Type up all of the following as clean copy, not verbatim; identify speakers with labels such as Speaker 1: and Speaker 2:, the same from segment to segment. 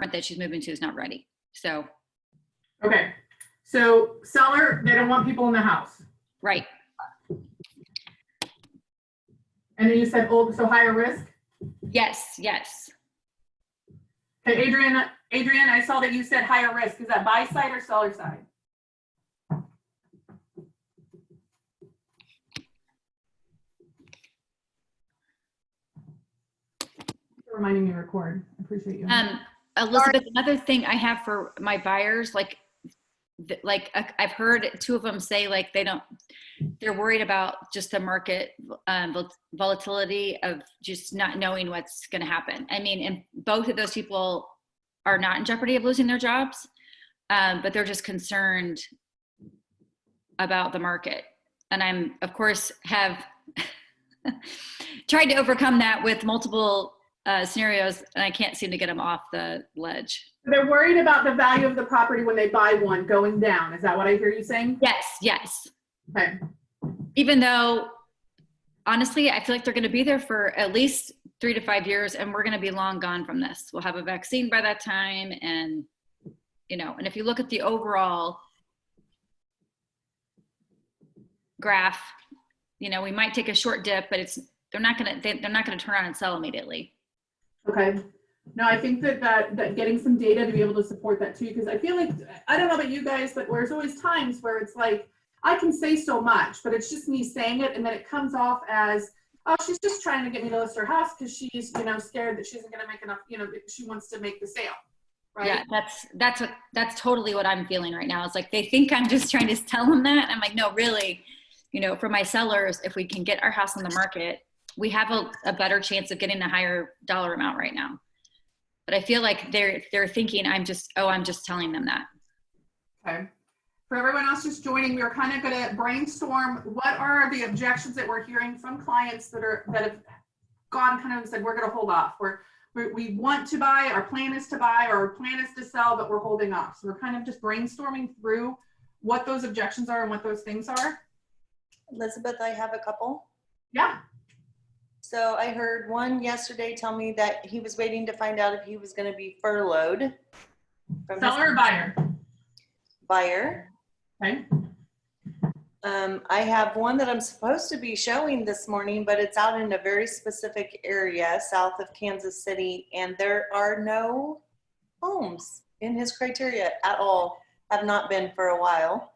Speaker 1: that she's moving to is not ready. So.
Speaker 2: Okay. So seller, they don't want people in the house.
Speaker 1: Right.
Speaker 2: And then you said old, so higher risk?
Speaker 1: Yes, yes.
Speaker 2: Okay, Adrian, I saw that you said higher risk. Is that buy side or seller side? Reminding me to record. I appreciate you.
Speaker 1: Elizabeth, another thing I have for my buyers, like I've heard two of them say like they're worried about just the market volatility of just not knowing what's going to happen. I mean, and both of those people are not in jeopardy of losing their jobs, but they're just concerned about the market. And I'm, of course, have tried to overcome that with multiple scenarios, and I can't seem to get them off the ledge.
Speaker 2: They're worried about the value of the property when they buy one going down. Is that what I hear you saying?
Speaker 1: Yes, yes.
Speaker 2: Okay.
Speaker 1: Even though, honestly, I feel like they're going to be there for at least 3 to 5 years, and we're going to be long gone from this. We'll have a vaccine by that time, and and if you look at the overall graph, we might take a short dip, but they're not going to turn around and sell immediately.
Speaker 2: Okay. No, I think that getting some data to be able to support that too, because I feel like, I don't know about you guys, but there's always times where it's like, I can say so much, but it's just me saying it, and then it comes off as, oh, she's just trying to get me to list her house because she's, scared that she isn't going to make enough, she wants to make the sale, right?
Speaker 1: Yeah, that's totally what I'm feeling right now. It's like they think I'm just trying to tell them that. I'm like, no, really, for my sellers, if we can get our house on the market, we have a better chance of getting a higher dollar amount right now. But I feel like they're thinking I'm just telling them that.
Speaker 2: Okay. For everyone else just joining, we're kind of going to brainstorm what are the objections that we're hearing from clients that have gone kind of and said, we're going to hold off. We want to buy, our plan is to buy, or our plan is to sell, but we're holding off. So we're kind of just brainstorming through what those objections are and what those things are.
Speaker 3: Elizabeth, I have a couple.
Speaker 2: Yeah.
Speaker 3: So I heard one yesterday tell me that he was waiting to find out if he was going to be furloughed.
Speaker 2: Seller or buyer?
Speaker 3: Buyer.
Speaker 2: Okay.
Speaker 3: I have one that I'm supposed to be showing this morning, but it's out in a very specific area south of Kansas City, and there are no homes in his criteria at all. Have not been for a while.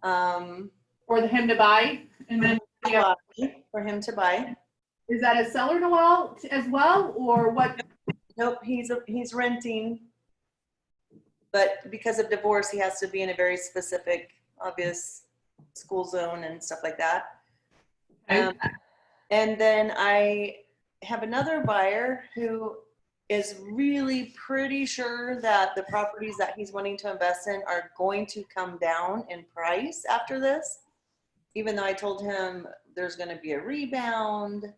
Speaker 2: For him to buy, and then
Speaker 3: for him to buy.
Speaker 2: Is that a seller as well, or what?
Speaker 3: Nope, he's renting, but because of divorce, he has to be in a very specific, obvious school zone and stuff like that.
Speaker 2: Okay.
Speaker 3: And then I have another buyer who is really pretty sure that the properties that he's wanting to invest in are going to come down in price after this, even though I told him there's going to be a rebound.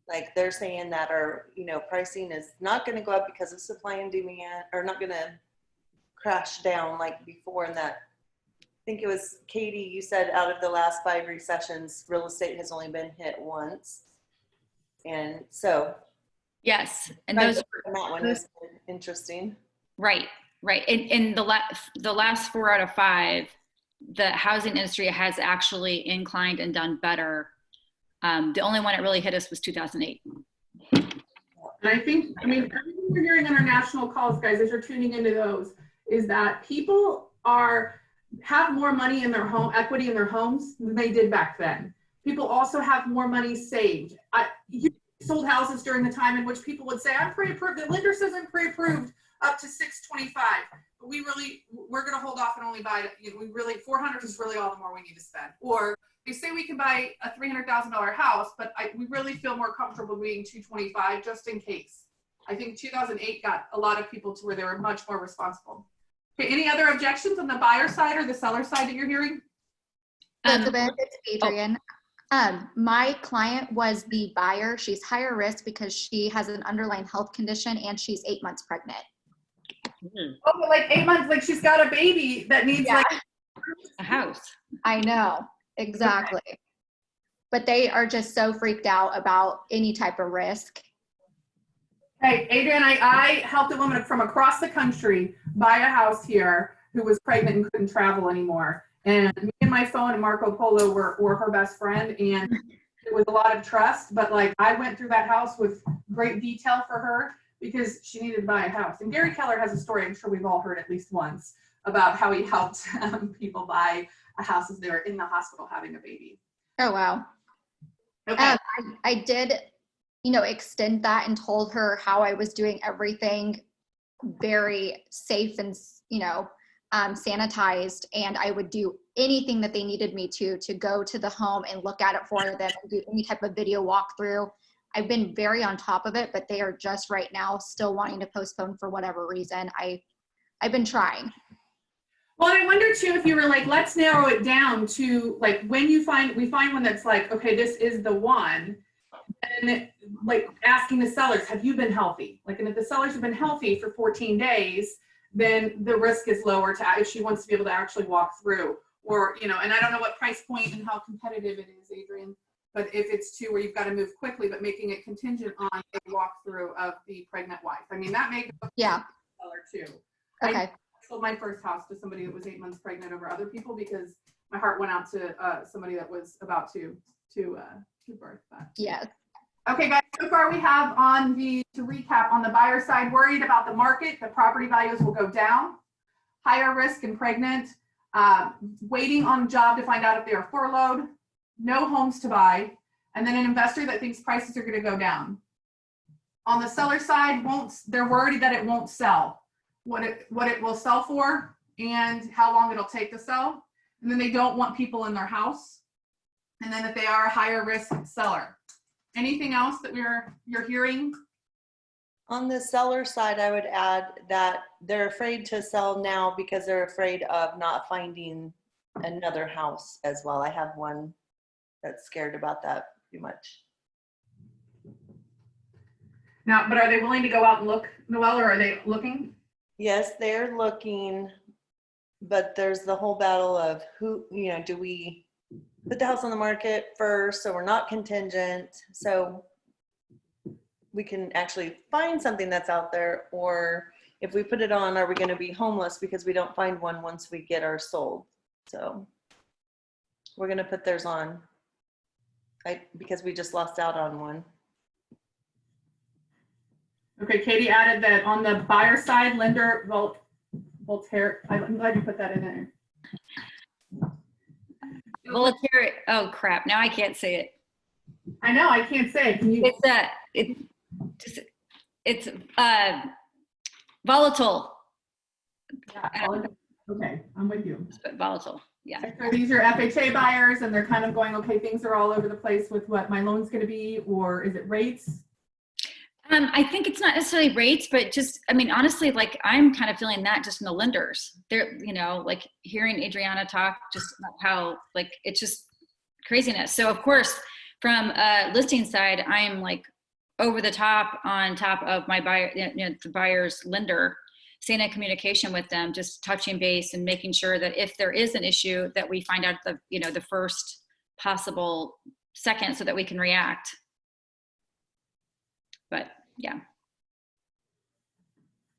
Speaker 3: Like they're saying that our, pricing is not going to go up because of supply and demand, or not going to crash down like before. And that, I think it was Katie, you said out of the last 5 recessions, real estate has only been hit once. And so.
Speaker 1: Yes. And that
Speaker 3: one is interesting.
Speaker 1: Right. In the last 4 out of 5, the housing industry has actually inclined and done better. The only one that really hit us was 2008.
Speaker 2: And I think, everything we're hearing on our national calls, guys, as you're tuning into those, is that people have more money in their home, equity in their homes than they did back then. People also have more money saved. You sold houses during the time in which people would say, I'm pre-approved. The lender says I'm pre-approved up to 625. But we're going to hold off and only buy, 400 is really all the more we need to spend. Or they say we can buy a $300,000 house, but we really feel more comfortable being 225 just in case. I think 2008 got a lot of people to where they were much more responsible. Okay, any other objections on the buyer side or the seller side that you're hearing?
Speaker 4: Elizabeth, it's Adrian. My client was the buyer. She's higher risk because she has an underlying health condition and she's 8 months pregnant.
Speaker 2: Oh, but like 8 months, like she's got a baby that needs like
Speaker 1: a house.
Speaker 4: I know, exactly. Okay. But they are just so freaked out about any type of risk.
Speaker 2: Hey, Adrian, I helped a woman from across the country buy a house here who was pregnant and couldn't travel anymore. And me and my phone and Marco Polo were her best friend. And it was a lot of trust, but like I went through that house with great detail for her because she needed to buy a house. And Gary Keller has a story I'm sure we've all heard at least once about how he helped people buy a house as they were in the hospital having a baby.
Speaker 4: Oh, wow.
Speaker 2: Okay.
Speaker 4: I did, extend that and told her how I was doing everything very safe and, sanitized. And I would do anything that they needed me to go to the home and look at it for them and do any type of video walkthrough. I've been very on top of it, but they are just right now still wanting to postpone for whatever reason. I've been trying.
Speaker 2: Well, I wonder too if you were like, let's narrow it down to like when we find one that's like, okay, this is the one, and like asking the sellers, have you been healthy? Like, and if the sellers have been healthy for 14 days, then the risk is lower to if she wants to be able to actually walk through, or and I don't know what price point and how competitive it is, Adrian, but if it's two where you've got to move quickly, but making it contingent on a walkthrough of the pregnant wife. I mean, that may go
Speaker 4: Yeah.
Speaker 2: seller too.
Speaker 4: Okay.
Speaker 2: I sold my first house to somebody that was 8 months pregnant over other people because my heart went out to somebody that was about to give birth. But.
Speaker 4: Yes.
Speaker 2: Okay, guys, so far we have to recap, on the buyer side, worried about the market, the property values will go down, higher risk and pregnant, waiting on a job to find out if they are furloughed, no homes to buy, and then an investor that thinks prices are going to go down. On the seller side, they're worried that it won't sell, what it will sell for and how long it'll take to sell. And then they don't want people in their house. And then if they are a higher risk seller. Anything else that you're hearing?
Speaker 3: On the seller side, I would add that they're afraid to sell now because they're afraid of not finding another house as well. I have one that's scared about that pretty much.
Speaker 2: Now, but are they willing to go out and look, Noelle, or are they looking?
Speaker 3: Yes, they're looking, but there's the whole battle of who, do we put the house on the market first so we're not contingent, so we can actually find something that's out there, or if we put it on, are we going to be homeless because we don't find one once we get ours sold? So we're going to put theirs on because we just lost out on one.
Speaker 2: Okay, Katie added that on the buyer side, lender Voltaire. I'm glad you put that in there.
Speaker 1: Voltaire. Oh crap! Now I can't say it.
Speaker 2: I know I can't say it. Can you?
Speaker 1: It's volatile.
Speaker 2: Yeah, okay, I'm with you.
Speaker 1: Volatile. Yeah.
Speaker 2: So these are FHA buyers, and they're kind of going, okay, things are all over the place with what my loan's going to be, or is it rates?
Speaker 1: I think it's not necessarily rates, but just, I mean, honestly, like I'm kind of feeling that just in the lenders. They're, like hearing Adriana talk, just about how like it's just craziness. So of course, from a listing side, I'm like over the top on top of my buyer, the buyer's lender, staying in communication with them, just touching base and making sure that if there is an issue, that we find out the first possible second so that we can react. But yeah.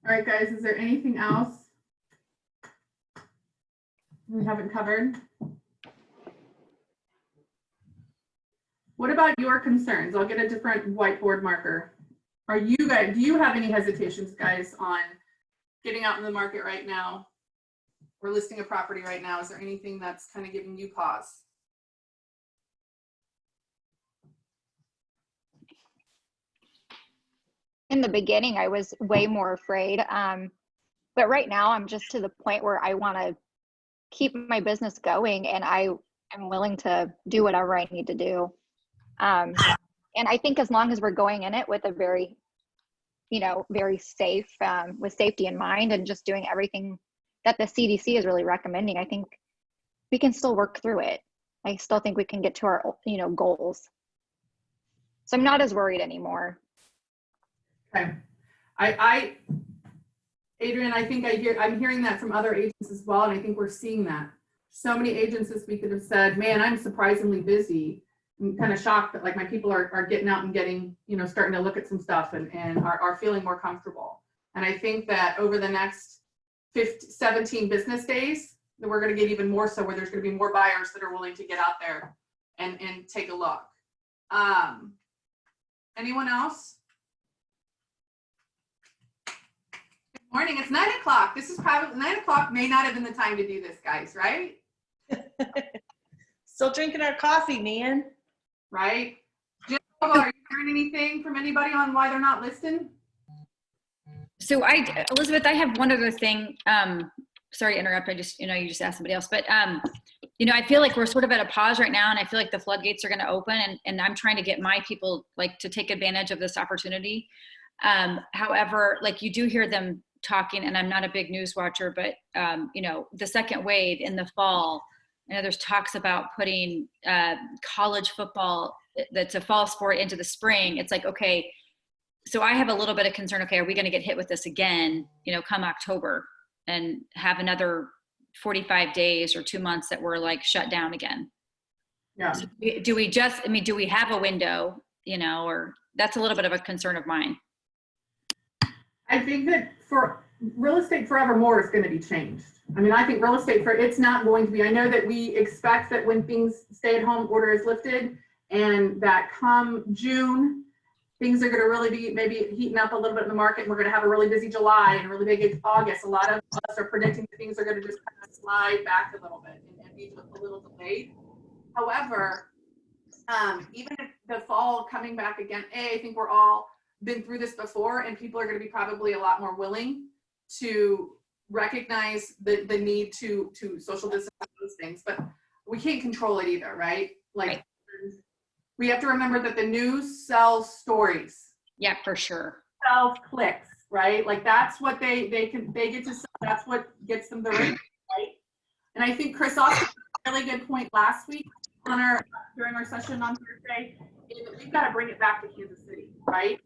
Speaker 2: All right, guys, is there anything else we haven't covered? What about your concerns? I'll get a different whiteboard marker. Do you have any hesitations, guys, on getting out in the market right now or listing a property right now? Is there anything that's kind of giving you pause?
Speaker 4: In the beginning, I was way more afraid. But right now I'm just to the point where I want to keep my business going, and I am willing to do whatever I need to do. And I think as long as we're going in it with a very, very safe, with safety in mind, and just doing everything that the CDC is really recommending, I think we can still work through it. I still think we can get to our, goals. So I'm not as worried anymore.
Speaker 2: Okay. Adrian, I think I'm hearing that from other agents as well, and I think we're seeing that. So many agents this week that have said, man, I'm surprisingly busy. I'm kind of shocked that like my people are getting out and getting, starting to look at some stuff and are feeling more comfortable. And I think that over the next 17 business days, that we're going to get even more so, where there's going to be more buyers that are willing to get out there and take a look. Anyone else? Good morning. It's 9 o'clock. This is probably 9 o'clock. May not have been the time to do this, guys, right?
Speaker 3: Still drinking our coffee, man.
Speaker 2: Right? Jill, are you hearing anything from anybody on why they're not listing?
Speaker 1: So Elizabeth, I have one other thing. Sorry to interrupt. I just, you just asked somebody else, but, I feel like we're sort of at a pause right now, and I feel like the floodgates are going to open, and I'm trying to get my people to take advantage of this opportunity. However, you do hear them talking, and I'm not a big news watcher, but, the second wave in the fall, I know there's talks about putting college football that's a fall sport into the spring. It's like, okay, so I have a little bit of concern. Okay, are we going to get hit with this again, come October, and have another 45 days or 2 months that we're shut down again?
Speaker 2: Yeah.
Speaker 1: So do we have a window, or that's a little bit of a concern of mine.
Speaker 2: I think that for real estate forevermore is going to be changed. I mean, I think real estate it's not going to be, I know that we expect that when stay-at-home order is lifted, and that come June, things are going to really be maybe heating up a little bit in the market, and we're going to have a really busy July and a really big August. A lot of us are predicting that things are going to just kind of slide back a little bit and be a little delayed. However, even if the fall coming back again, I think we're all been through this before, and people are going to be probably a lot more willing to recognize the need to social distance those things, but we can't control it either, right?
Speaker 1: Right.
Speaker 2: We have to remember that the news sells stories.
Speaker 1: Yeah, for sure.
Speaker 2: Sells clicks, right? That's what they get to sell. That's what gets them the rate, right? And I think Chris also made a really good point last week during our session on Thursday, is that we've got to bring it back to Kansas City, right?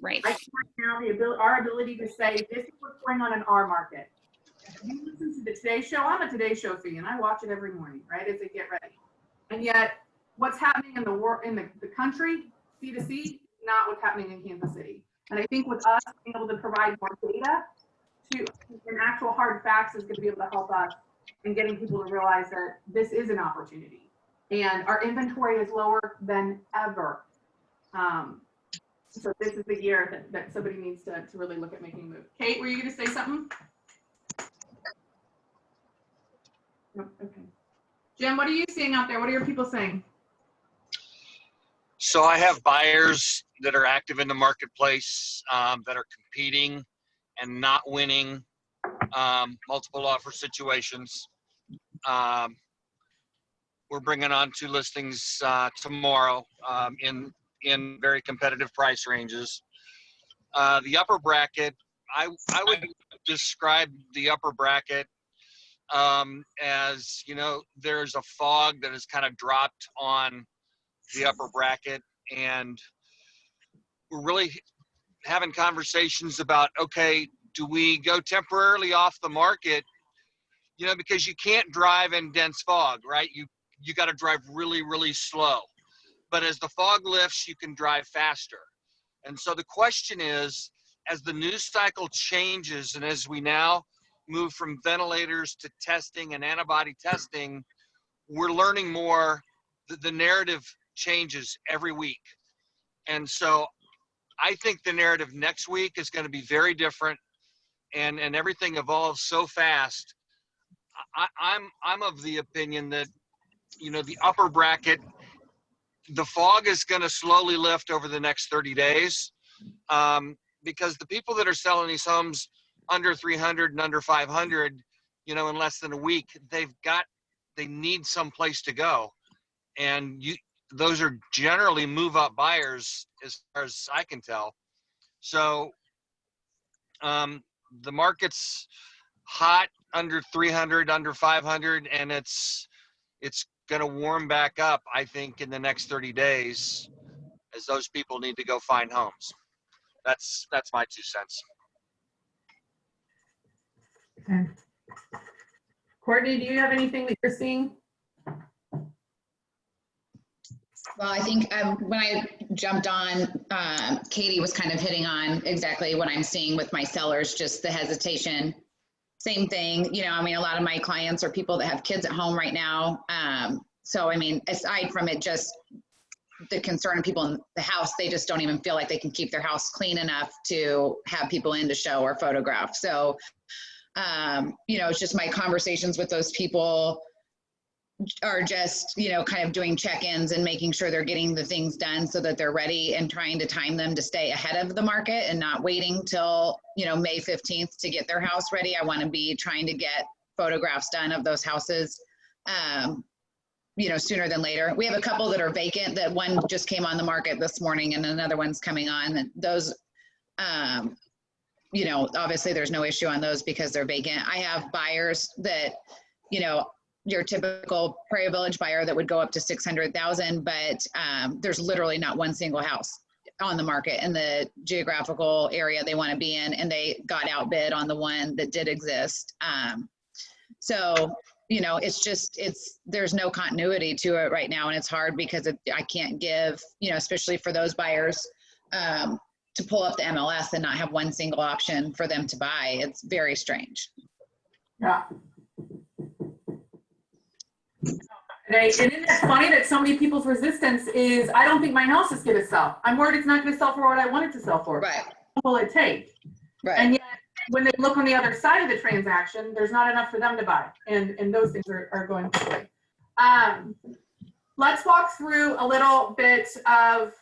Speaker 1: Right.
Speaker 2: I think right now our ability to say this is what's going on in our market. If you listen to the Today Show, I'm a Today Show fan. I watch it every morning, right, as they get ready. And yet, what's happening in the world, in the country, C2C, not what's happening in Kansas City. And I think with us being able to provide more data and actual hard facts is going to be able to help us in getting people to realize that this is an opportunity. And our inventory is lower than ever. So this is the year that somebody needs to really look at making a move. Kate, were you going to say something? No, okay. Jim, what are you seeing out there? What are your people saying?
Speaker 5: So I have buyers that are active in the marketplace, that are competing and not winning multiple offer situations. We're bringing on 2 listings tomorrow in very competitive price ranges. The upper bracket, I would describe the upper bracket as, there's a fog that has kind of dropped on the upper bracket, and we're really having conversations about, okay, do we go temporarily off the market? Because you can't drive in dense fog, right? You got to drive really, really slow. But as the fog lifts, you can drive faster. And so the question is, as the news cycle changes, and as we now move from ventilators to testing and antibody testing, we're learning more. The narrative changes every week. And so I think the narrative next week is going to be very different, and everything evolves so fast. I'm of the opinion that, the upper bracket, the fog is going to slowly lift over the next 30 days, because the people that are selling these homes under 300 and under 500, in less than a week, they need some place to go. And those are generally move-up buyers, as far as I can tell. So the market's hot under 300, under 500, and it's going to warm back up, I think, in the next 30 days, as those people need to go find homes. That's my 2 cents.
Speaker 2: Okay. Courtney, do you have anything that you're seeing?
Speaker 6: Well, I think when I jumped on, Katie was kind of hitting on exactly what I'm seeing with my sellers, just the hesitation. Same thing, you know, I mean, a lot of my clients are people that have kids at home right now. So, I mean, aside from it, just the concern of people in the house, they just don't even feel like they can keep their house clean enough to have people in to show or photograph. So, you know, it's just my conversations with those people are just, you know, kind of doing check-ins and making sure they're getting the things done so that they're ready, and trying to time them to stay ahead of the market and not waiting till, you know, May 15th to get their house ready. I want to be trying to get photographs done of those houses, you know, sooner than later. We have a couple that are vacant, that one just came on the market this morning and another one's coming on. And those, you know, obviously there's no issue on those because they're vacant. I have buyers that, you know, your typical Prairie Village buyer that would go up to 600,000, but there's literally not one single house on the market in the geographical area they want to be in, and they got outbid on the one that did exist. So, you know, it's just, there's no continuity to it right now, and it's hard because I can't give, you know, especially for those buyers, to pull up the MLS and not have one single option for them to buy. It's very strange.
Speaker 2: Yeah. And it's funny that so many people's resistance is, I don't think my house is going to sell. I'm worried it's not going to sell for what I want it to sell for.
Speaker 6: Right.
Speaker 2: What will it take?
Speaker 6: Right.
Speaker 2: And yet, when they look on the other side of the transaction, there's not enough for them to buy. And those things are going quickly. Let's walk through a little bit of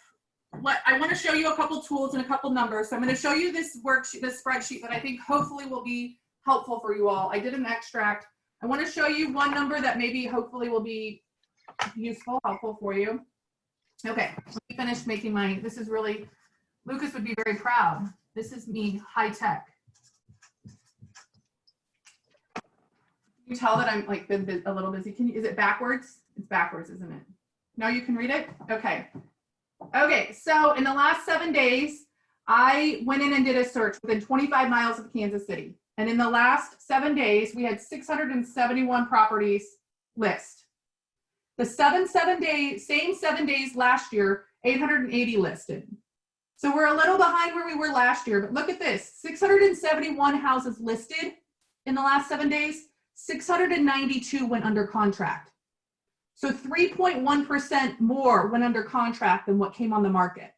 Speaker 2: what I want to show you, a couple tools and a couple numbers. So I'm going to show you this worksheet, this spreadsheet that I think hopefully will be helpful for you all. I did an extract. I want to show you one number that maybe hopefully will be useful, helpful for you. Okay, let me finish making my, this is really, Lucas would be very proud. This is me, high tech. Can you tell that I'm like been a little busy? Is it backwards? It's backwards, isn't it? No, you can read it? Okay. Okay, so in the last 7 days, I went in and did a search within 25 miles of Kansas City. And in the last 7 days, we had 671 properties list. The same 7 days last year, 880 listed. So we're a little behind where we were last year, but look at this, 671 houses listed in the last 7 days, 692 went under contract. So 3.1% more went under contract than what came on the market.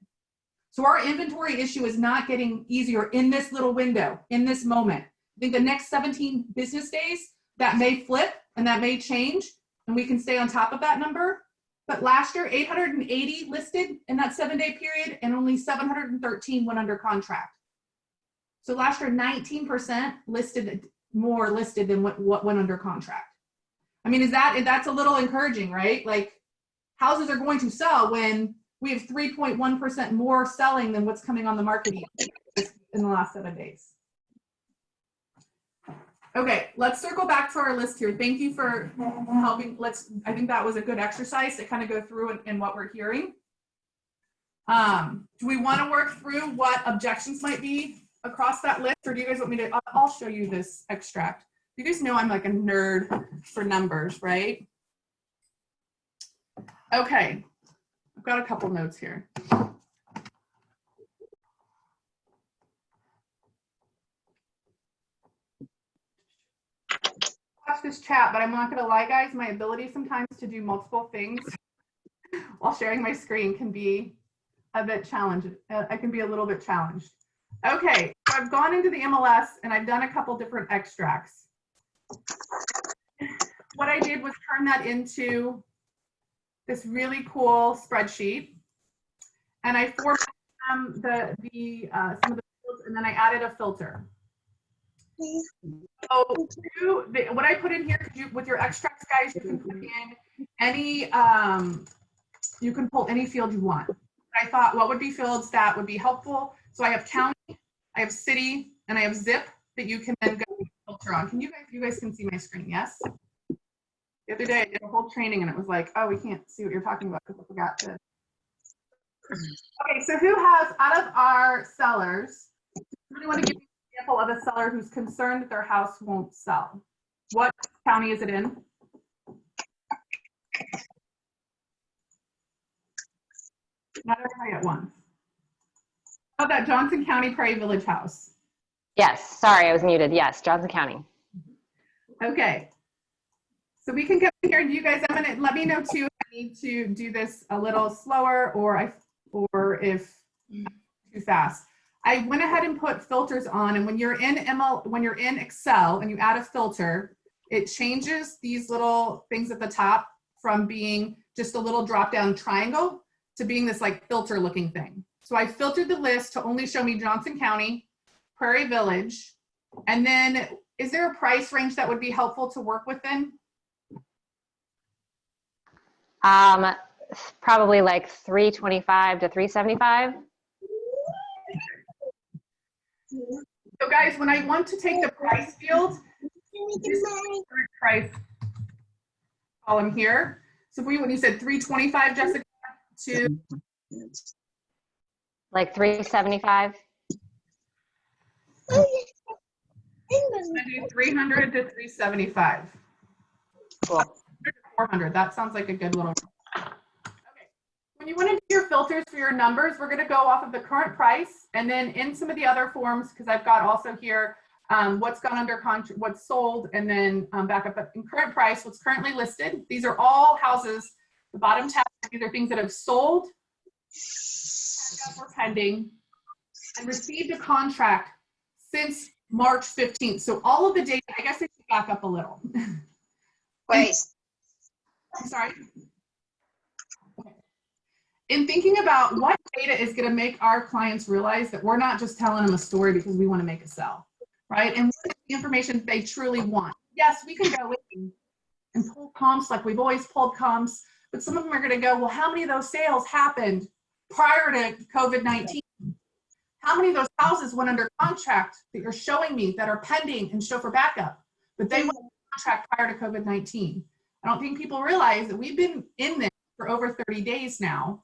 Speaker 2: So our inventory issue is not getting easier in this little window, in this moment. I think the next 17 business days, that may flip and that may change, and we can stay on top of that number. But last year, 880 listed in that 7-day period, and only 713 went under contract. So last year, 19% more listed than what went under contract. I mean, that's a little encouraging, right? Like, houses are going to sell when we have 3.1% more selling than what's coming on the market in the last 7 days. Okay, let's circle back to our list here. Thank you for helping. I think that was a good exercise to kind of go through and what we're hearing. Do we want to work through what objections might be across that list, or do you guys want me to? I'll show you this extract. You guys know I'm like a nerd for numbers, right? Okay, I've got a couple notes here. Watch this chat, but I'm not gonna lie, guys, my ability sometimes to do multiple things while sharing my screen can be a bit challenging. I can be a little bit challenged. Okay, so I've gone into the MLS and I've done a couple different extracts. What I did was turn that into this really cool spreadsheet, and I formatted some of the fields, and then I added a filter. So what I put in here, with your extracts, guys, you can put in any, you can pull any field you want. I thought, what would be fields that would be helpful? So I have county, I have city, and I have zip that you can then go filter on. Can you guys can see my screen? Yes. The other day I did a whole training and it was like, oh, we can't see what you're talking about because I forgot to. Okay, so who has, out of our sellers, really want to give you an example of a seller who's concerned that their house won't sell? What county is it in? Not everybody at once. How about Johnson County Prairie Village House?
Speaker 7: Yes, sorry, I was muted. Yes, Johnson County.
Speaker 2: Okay. So we can go here. You guys, I'm gonna let me know too if I need to do this a little slower or if too fast. I went ahead and put filters on, and when you're in Excel and you add a filter, it changes these little things at the top from being just a little drop down triangle to being this like filter looking thing. So I filtered the list to only show me Johnson County, Prairie Village, and then is there a price range that would be helpful to work within?
Speaker 7: Probably like 325 to 375.
Speaker 2: So guys, when I want to take the price field, this is the current price column here. So when you said 325, Jessica, to
Speaker 7: Like 375.
Speaker 2: 300 to 375.
Speaker 7: Cool.
Speaker 2: 400. That sounds like a good little. Okay. When you want to do your filters for your numbers, we're going to go off of the current price, and then in some of the other forms, because I've got also here what's gone under contract, what's sold, and then back up in current price, what's currently listed. These are all houses. The bottom tab, these are things that have sold, or pending, and received a contract since March 15th. So all of the data, I guess I should back up a little.
Speaker 8: Wait,
Speaker 2: I'm sorry. Okay. In thinking about what data is going to make our clients realize that we're not just telling them a story because we want to make a sell, right? And what is the information they truly want? Yes, we can go in and pull comps like we've always pulled comps, but some of them are going to go, well, how many of those sales happened prior to COVID-19? How many of those houses went under contract that you're showing me that are pending and show for backup, but they went under contract prior to COVID-19? I don't think people realize that we've been in this for over 30 days now.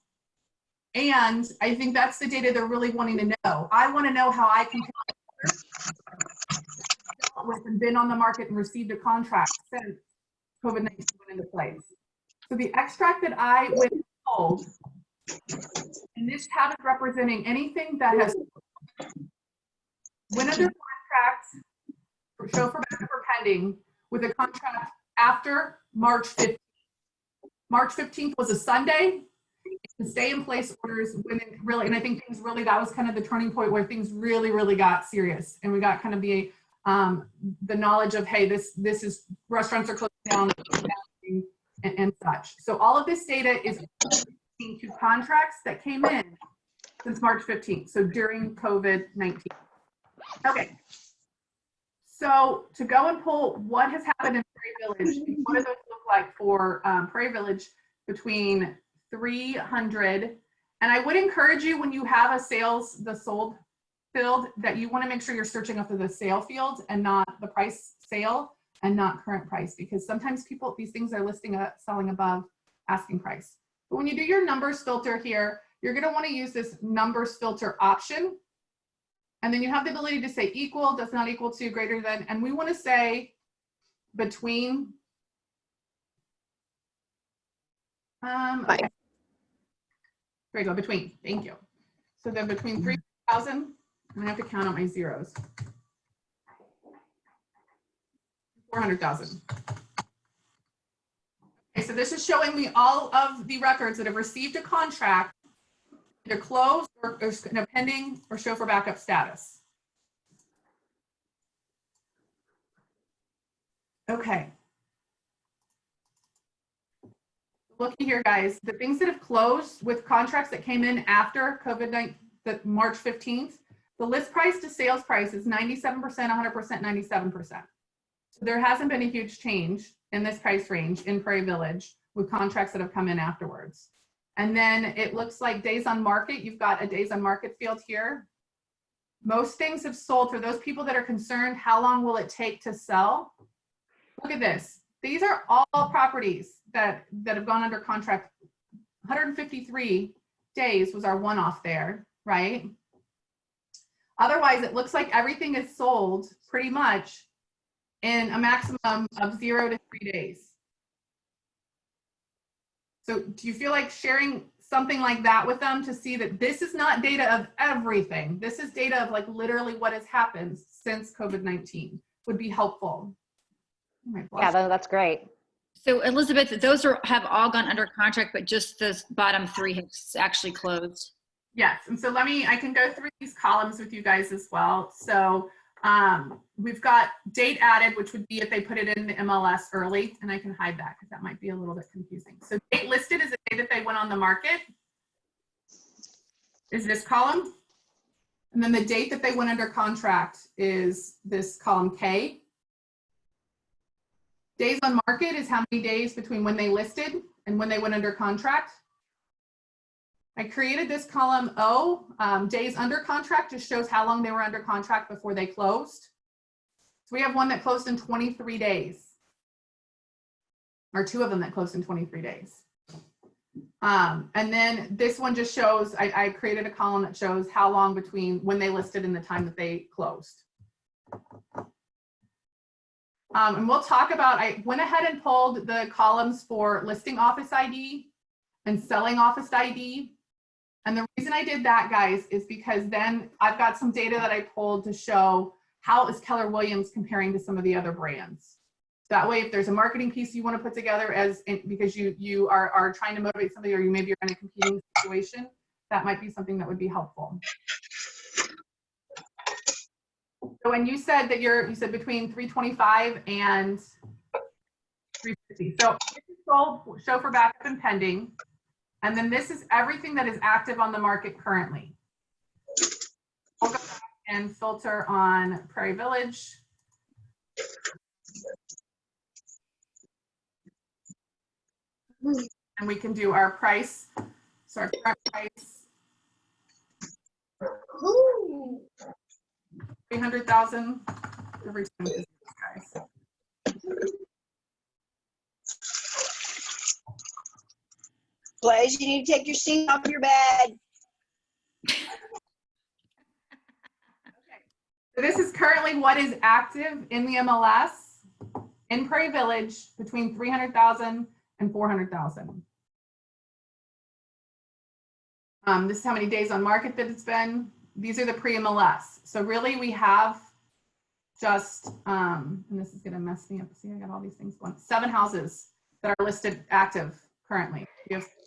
Speaker 2: And I think that's the data they're really wanting to know. I want to know how I can dealt with and been on the market and received a contract since COVID-19 went into place. So the extract that I withhold, and this tab is representing anything that has went under contract or show for backup or pending with a contract after March 15th. March 15th was a Sunday. The stay in place orders when it really, and I think things really, that was kind of the turning point where things really, really got serious. And we got kind of the knowledge of, hey, this is, restaurants are closing down and such. So all of this data is to contracts that came in since March 15th. So during COVID-19. Okay. So to go and pull what has happened in Prairie Village, what does those look like for Prairie Village between 300, and I would encourage you when you have a sales, the sold field, that you want to make sure you're searching up for the sale field and not the price sale and not current price, because sometimes people, these things are listing selling above asking price. But when you do your numbers filter here, you're going to want to use this numbers filter option. And then you have the ability to say equal, does not equal to, greater than, and we want to say between. Okay. There you go, between, thank you. So then between 3,000, and I have to count out my zeros. 400,000. Okay, so this is showing me all of the records that have received a contract, either closed or pending or show for backup status. Okay. Looking here, guys, the things that have closed with contracts that came in after COVID-19, the March 15th, the list price to sales price is 97%, 100%, 97%. So there hasn't been a huge change in this price range in Prairie Village with contracts that have come in afterwards. And then it looks like days on market, you've got a days on market field here. Most things have sold. For those people that are concerned, how long will it take to sell? Look at this. These are all properties that have gone under contract. 153 days was our one-off there, right? Otherwise, it looks like everything is sold pretty much in a maximum of 0 to 3 days. So do you feel like sharing something like that with them to see that this is not data of everything. This is data of like literally what has happened since COVID-19 would be helpful. Oh my
Speaker 7: Yeah,
Speaker 2: gosh.
Speaker 7: that's great.
Speaker 1: So Elizabeth, those have all gone under contract, but just the bottom 3 have actually closed.
Speaker 2: Yes, and so I can go through these columns with you guys as well. So we've got date added, which would be if they put it in the MLS early, and I can hide that because that might be a little bit confusing. So date listed is the day that they went on the market, is this column. And then the date that they went under contract is this column K. Days on market is how many days between when they listed and when they went under contract. I created this column O, days under contract, just shows how long they were under contract before they closed. So we have one that closed in 23 days, or 2 of them that closed in 23 days. And then this one just shows, I created a column that shows how long between when they listed and the time that they closed. And we'll talk about, I went ahead and pulled the columns for listing office ID and selling office ID. And the reason I did that, guys, is because then I've got some data that I pulled to show how is Keller Williams comparing to some of the other brands. So that way, if there's a marketing piece you want to put together because you are trying to motivate somebody, or maybe you're in a competing situation, that might be something that would be helpful. So when you said that you said between 325 and 350. So this is sold, show for backup and pending. And then this is everything that is active on the market currently. We'll go back and filter on Prairie Village. And we can do our price. So our current price, 300,000 every time, guys.
Speaker 8: Blaze, you need to take your seat off your bed.
Speaker 2: So this is currently what is active in the MLS in Prairie Village between 300,000 and 400,000. This is how many days on market that it's been. These are the pre-MLS. So really we have just, and this is gonna mess me up. See, I got all these things going. 7 houses that are listed active currently.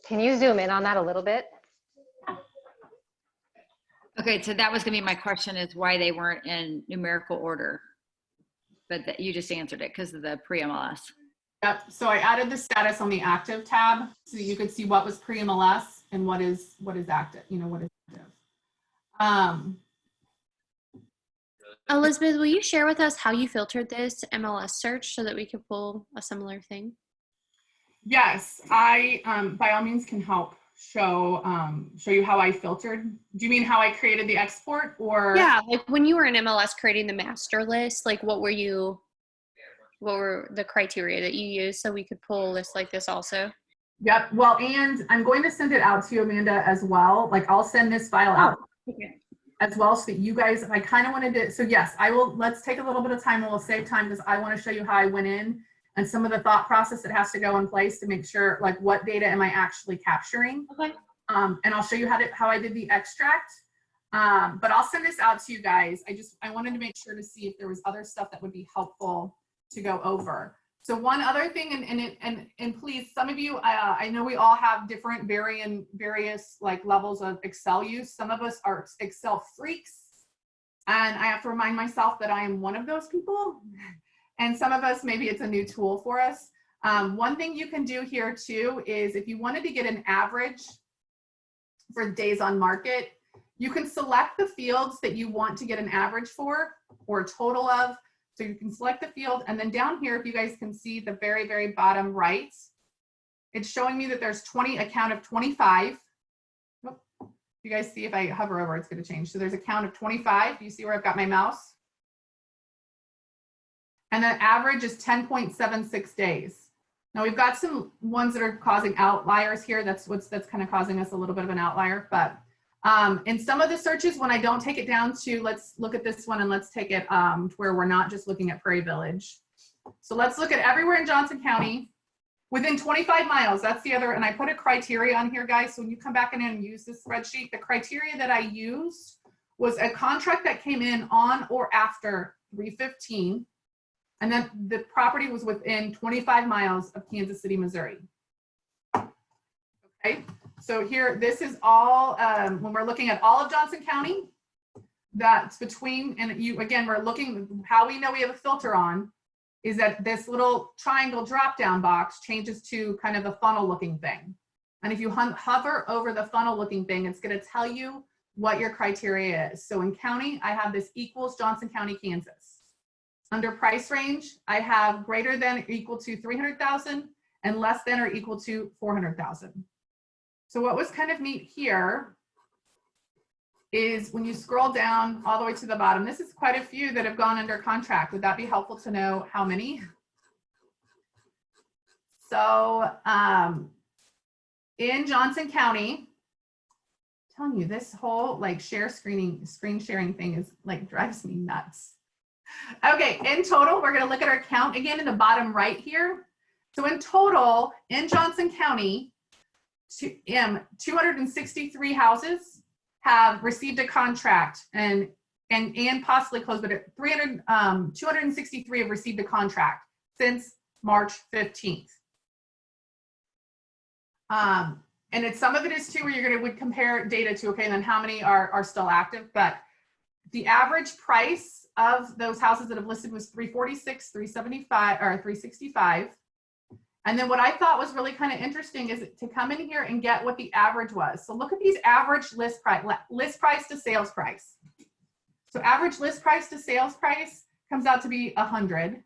Speaker 7: Can you zoom in on that a little bit?
Speaker 1: Okay, so that was gonna be my question, is why they weren't in numerical order. But that you just answered it because of the pre-MLS.
Speaker 2: Yep, so I added the status on the active tab so you could see what was pre-MLS and what is active, what is active.
Speaker 9: Elizabeth, will you share with us how you filtered this MLS search so that we could pull a similar thing?
Speaker 2: Yes, I by all means can help show you how I filtered. Do you mean how I created the export, or?
Speaker 9: Yeah, like when you were in MLS creating the master list, like what were the criteria that you used so we could pull a list like this also?
Speaker 2: Yep, well, and I'm going to send it out to you, Amanda, as well. Like I'll send this file out as well so that you guys, I kind of wanted to, so yes, I will, let's take a little bit of time and we'll save time because I want to show you how I went in and some of the thought process that has to go in place to make sure, like, what data am I actually capturing?
Speaker 9: Okay.
Speaker 2: And I'll show you how I did the extract. But I'll send this out to you guys. I wanted to make sure to see if there was other stuff that would be helpful to go over. So one other thing, and please, some of you, I know we all have different various like levels of Excel use. Some of us are Excel freaks, and I have to remind myself that I am one of those people. And some of us, maybe it's a new tool for us. One thing you can do here too is if you wanted to get an average for days on market, you can select the fields that you want to get an average for or a total of. So you can select the field, and then down here, if you guys can see the very, very bottom right, it's showing me that there's a count of 25. Oh, you guys see if I hover over, it's going to change. So there's a count of 25. Do you see where I've got my mouse? And the average is 10.76 days. Now we've got some ones that are causing outliers here. That's kind of causing us a little bit of an outlier, but in some of the searches, when I don't take it down to, let's look at this one and let's take it to where we're not just looking at Prairie Village. So let's look at everywhere in Johnson County. Within 25 miles, that's the other, and I put a criteria on here, guys. So when you come back in and use this spreadsheet, the criteria that I used was a contract that came in on or after 3/15, and then the property was within 25 miles of Kansas City, Missouri. Okay, so here, this is all, when we're looking at all of Johnson County, that's between, and you, again, we're looking, how we know we have a filter on is that this little triangle drop-down box changes to kind of a funnel looking thing. And if you hover over the funnel looking thing, it's gonna tell you what your criteria is. So in county, I have this equals Johnson County, Kansas. Under price range, I have greater than or equal to 300,000 and less than or equal to 400,000. So what was kind of neat here is when you scroll down all the way to the bottom, this is quite a few that have gone under contract. Would that be helpful to know how many? So in Johnson County, I'm telling you, this whole like screen sharing thing is like drives me nuts. Okay, in total, we're gonna look at our count again in the bottom right here. So in total, in Johnson County, 263 houses have received a contract and possibly closed, but 263 have received a contract since March 15th. And it's some of it is too where you're would compare data to, okay, and then how many are still active, but the average price of those houses that have listed was 346, 375, or 365. And then what I thought was really kind of interesting is to come in here and get what the average was. So look at these average list price to sales price. So average list price to sales price comes out to be 100.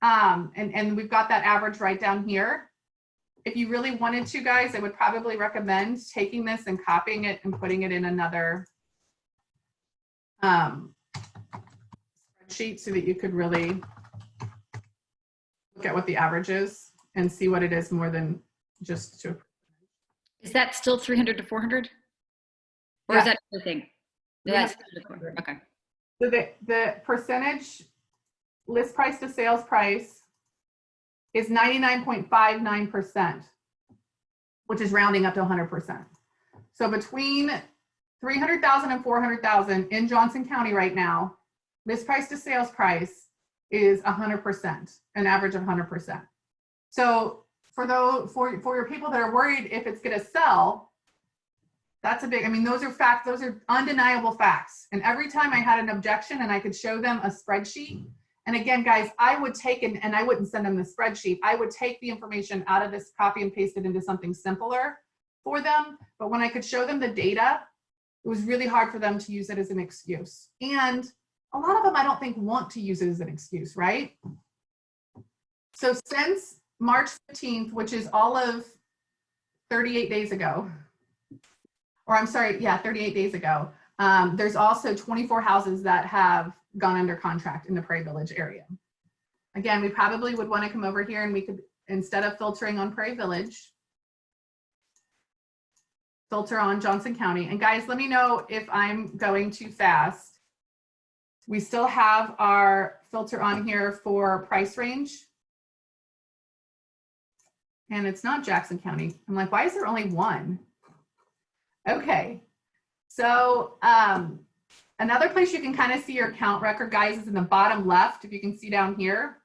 Speaker 2: And we've got that average right down here. If you really wanted to, guys, I would probably recommend taking this and copying it and putting it in another spreadsheet so that you could really look at what the average is and see what it is more than just to.
Speaker 1: Is that still 300 to 400? Or
Speaker 2: Yeah.
Speaker 1: is that everything? That's okay.
Speaker 2: So the percentage list price to sales price is 99.59%, which is rounding up to 100%. So between 300,000 and 400,000 in Johnson County right now, list price to sales price is 100%, an average of 100%. So for your people that are worried if it's going to sell, that's a big, I mean, those are facts, those are undeniable facts. And every time I had an objection and I could show them a spreadsheet, and again, guys, I would take and I wouldn't send them the spreadsheet. I would take the information out of this, copy and paste it into something simpler for them. But when I could show them the data, it was really hard for them to use it as an excuse. And a lot of them, I don't think, want to use it as an excuse, right? So since March 15th, which is all of 38 days ago, or I'm sorry, yeah, 38 days ago, there's also 24 houses that have gone under contract in the Prairie Village area. Again, we probably would want to come over here and we could, instead of filtering on Prairie Village, filter on Johnson County. And guys, let me know if I'm going too fast. We still have our filter on here for price range. And it's not Jackson County. I'm like, why is there only one? Okay, so another place you can kind of see your count record, guys, is in the bottom left. If you can see down here,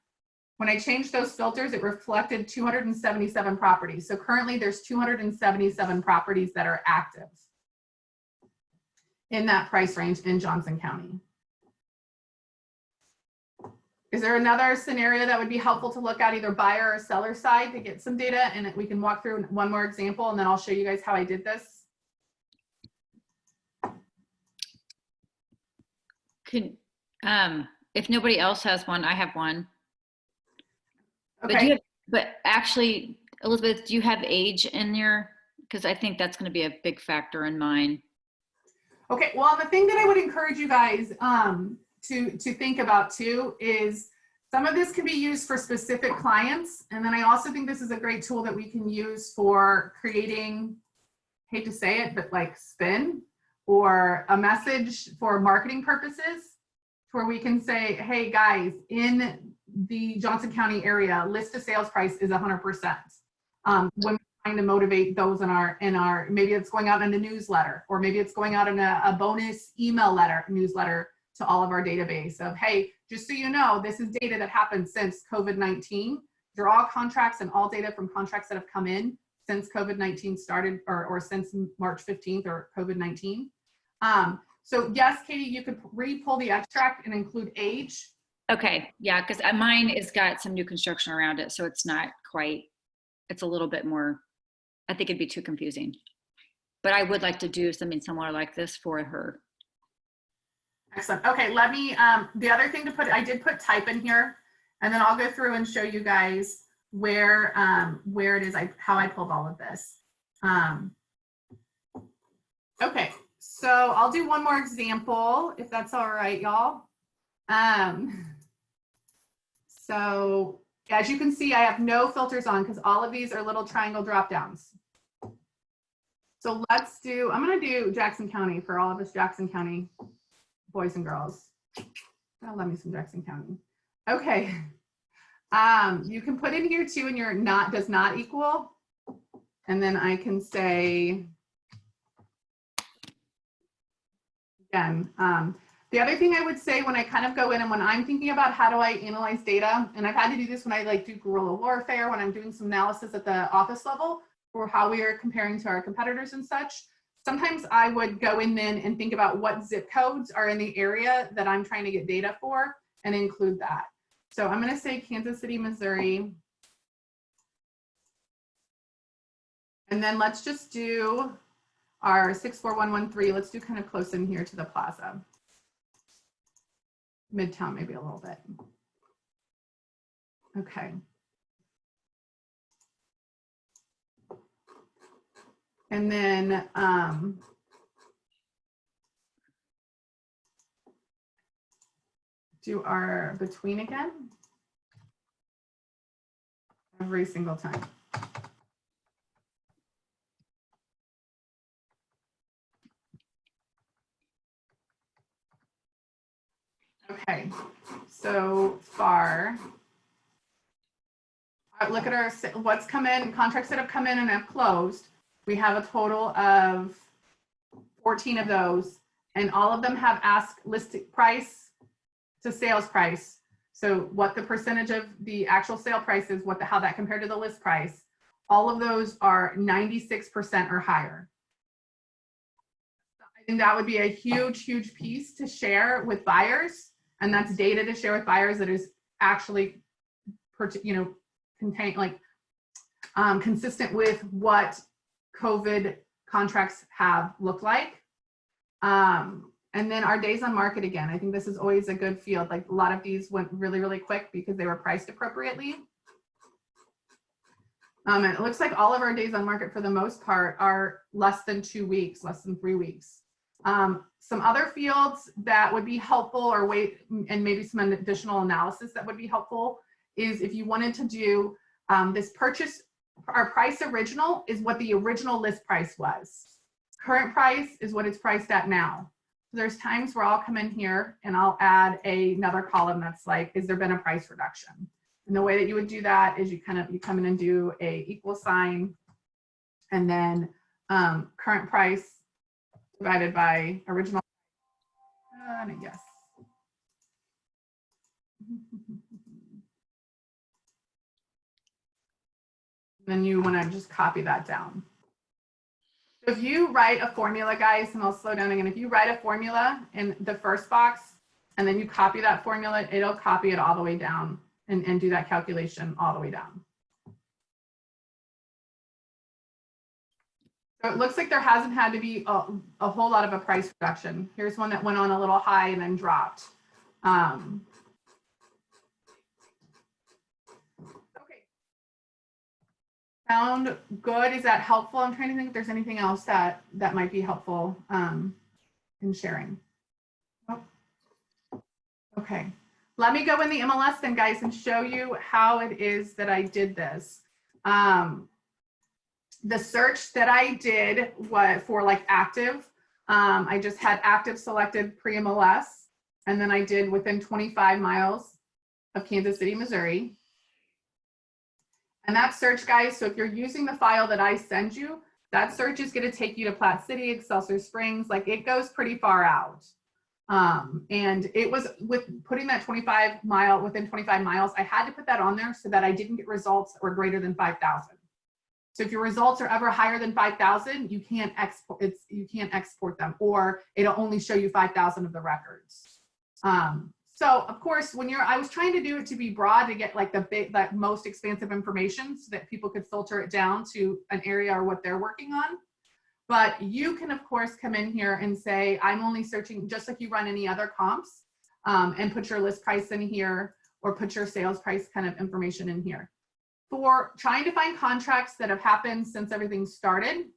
Speaker 2: when I changed those filters, it reflected 277 properties. So currently there's 277 properties that are active in that price range in Johnson County. Is there another scenario that would be helpful to look at, either buyer or seller side, to get some data? And we can walk through one more example and then I'll show you guys how I did this.
Speaker 1: If nobody else has one, I have one.
Speaker 2: Okay.
Speaker 1: But actually, Elizabeth, do you have age in your, because I think that's going to be a big factor in mine.
Speaker 2: Okay, well, the thing that I would encourage you guys to think about too is some of this can be used for specific clients. And then I also think this is a great tool that we can use for creating, hate to say it, but like spin or a message for marketing purposes, where we can say, hey guys, in the Johnson County area, list to sales price is 100%. When we're trying to motivate those in our, maybe it's going out in a newsletter, or maybe it's going out in a bonus email newsletter to all of our database of, hey, just so you know, this is data that happened since COVID-19. They're all contracts and all data from contracts that have come in since COVID-19 started, or since March 15th or COVID-19. So yes, Katie, you could re-pull the extract and include age.
Speaker 1: Okay, yeah, because mine has got some new construction around it, so it's not quite, it's a little bit more, I think it'd be too confusing. But I would like to do something similar like this for her.
Speaker 2: Excellent. Okay, let me, the other thing to put, I did put type in here, and then I'll go through and show you guys where it is, how I pulled all of this. Okay, so I'll do one more example, if that's all right, y'all. So as you can see, I have no filters on because all of these are little triangle drop downs. So let's do, I'm gonna do Jackson County for all of us Jackson County boys and girls. Oh, let me some Jackson County. Okay. You can put in here too, and your not does not equal. And then I can say, again, the other thing I would say when I kind of go in and when I'm thinking about how do I analyze data, and I've had to do this when I do guerrilla warfare, when I'm doing some analysis at the office level for how we are comparing to our competitors and such, sometimes I would go in then and think about what zip codes are in the area that I'm trying to get data for and include that. So I'm going to say Kansas City, Missouri. And then let's just do our 64113. Let's do kind of close in here to the plaza. Midtown, maybe a little bit. Okay. And then do our between again. Every single time. Okay, so far, look at our, what's come in, contracts that have come in and have closed. We have a total of 14 of those, and all of them have asked list price to sales price. So what the percentage of the actual sale price is, how that compared to the list price. All of those are 96% or higher. I think that would be a huge, huge piece to share with buyers. And that's data to share with buyers that is actually, consistent with what COVID contracts have looked like. And then our days on market again. I think this is always a good field. Like a lot of these went really, really quick because they were priced appropriately. And it looks like all of our days on market for the most part are less than 2 weeks, less than 3 weeks. Some other fields that would be helpful and maybe some additional analysis that would be helpful is if you wanted to do this purchase, our price original is what the original list price was. Current price is what it's priced at now. So there's times where I'll come in here and I'll add another column that's like, has there been a price reduction? And the way that you would do that is you come in and do a equal sign and then current price divided by original, and a yes. Then you want to just copy that down. So if you write a formula, guys, and I'll slow down again, if you write a formula in the first box and then you copy that formula, it'll copy it all the way down and do that calculation all the way down. So it looks like there hasn't had to be a whole lot of a price reduction. Here's one that went on a little high and then dropped. Okay. Sound good? Is that helpful? I'm trying to think if there's anything else that might be helpful in sharing. Oh. Okay. Let me go in the MLS then, guys, and show you how it is that I did this. The search that I did was for active. I just had active selected pre-MLS, and then I did within 25 miles. of Kansas City, Missouri. And that search, guys, so if you're using the file that I send you, that search is going to take you to Platte City, Excelsior Springs, like it goes pretty far out. And it was with putting that within 25 miles, I had to put that on there so that I didn't get results that were greater than 5,000. So if your results are ever higher than 5,000, you can't export them, or it'll only show you 5,000 of the records. So of course, I was trying to do it to be broad to get like that most expansive information so that people could filter it down to an area or what they're working on. But you can of course come in here and say, I'm only searching, just like you run any other comps, and put your list price in here or put your sales price kind of information in here. For trying to find contracts that have happened since everything started,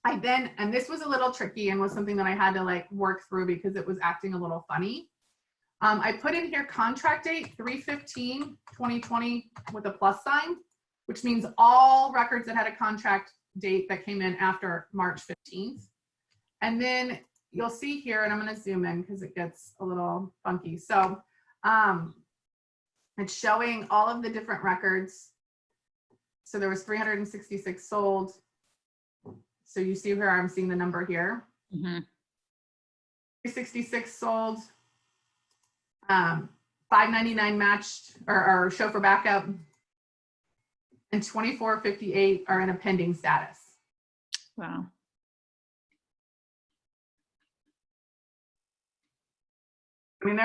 Speaker 2: and this was a little tricky and was something that I had to like work through because it was acting a little funny. I put in here contract date 3/15/2020 with a plus sign, which means all records that had a contract date that came in after March 15th. And then you'll see here, and I'm going to zoom in because it gets a little funky. So it's showing all of the different records. So there was 366 sold. So you see where I'm seeing the number here. 366 sold. 599 matched or show for backup, and 2458 are in a pending status.
Speaker 1: Wow.
Speaker 2: I mean,